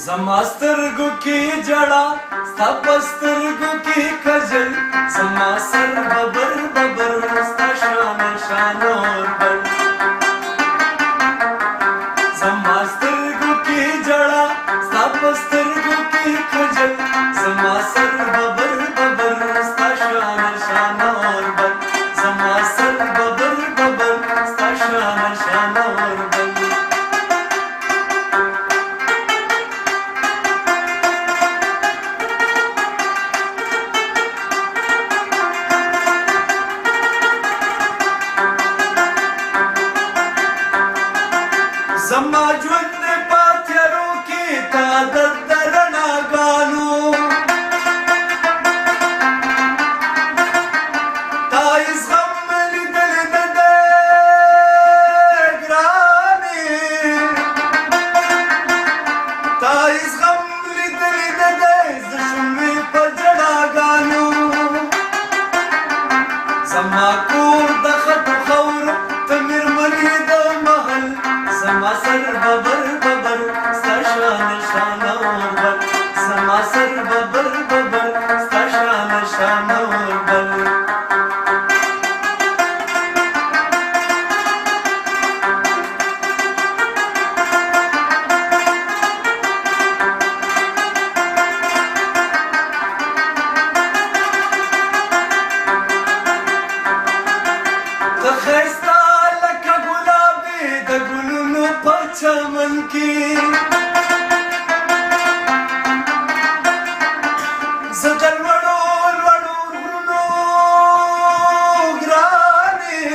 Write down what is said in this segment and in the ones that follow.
زما سترګو کې جړا ستا په سترګو کې کجل زما سر ببر ببر ستا شان شان اور بل زما سترګو کې جړا ستا په سترګو کې کجل زما سر ببر ببر ستا شان شان اور بل زما سر ببر ببر ستا شان شان اور بل زما ژوند په تیارو کې تا د رڼاګانو تا هېڅ غم لیدلی نه دی ګرانې تا هېڅ غم لیدلی نه دی زه شومې په ژړاګانو زما کور د خټو خاورو ته مېرمنې د محل زما سر ببر ببر ستا شان شان اور بل زما سر ببر ببر ستا شان شان اور بل ته ښایسته لکه ګلابې د ګلونو په چمن کې زه د لوړو لوړو غرونو ګرانې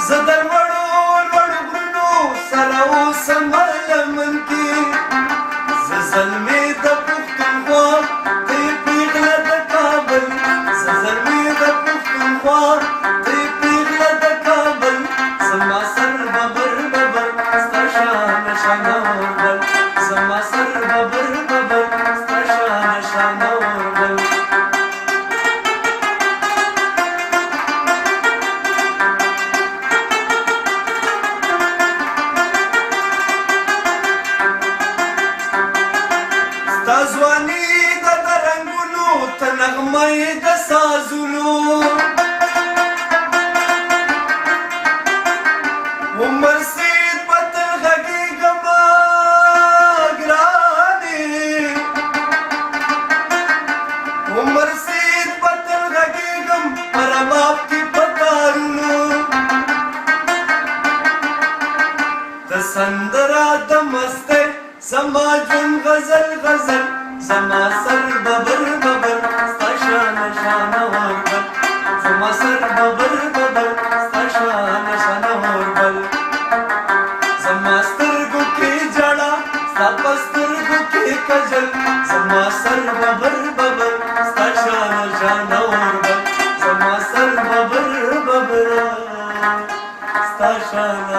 زه د لوړو لوړو غرونو سره اوسمه لمن کې زه زلمې د پښتونخوا ته یې پېغله د کابل زه زلمې د پښتونخوا ته یې پېغله د کابل زما سر ببر ببر ستا شان شان اور بل زما سر ببر ببر ستا شان شان اور بل ستا ځواني د رنګونو ته نغمه یې د سازونو عمر سید به تل غږېږمه ګرانې عمر سید به تل غږېږم په رباب کې په تارونو د سندره د مستۍ زما ژوند غزل غزل زما سر ببر ببر ستا شان شان اور بل زما سر ببر ببر ستا شان شان اور بل زما سترګو کې جړا ستا په سترګو کې کجل زما سر ببر ببر ستا شان شان اور بل زما سر ببر ببر ستا شان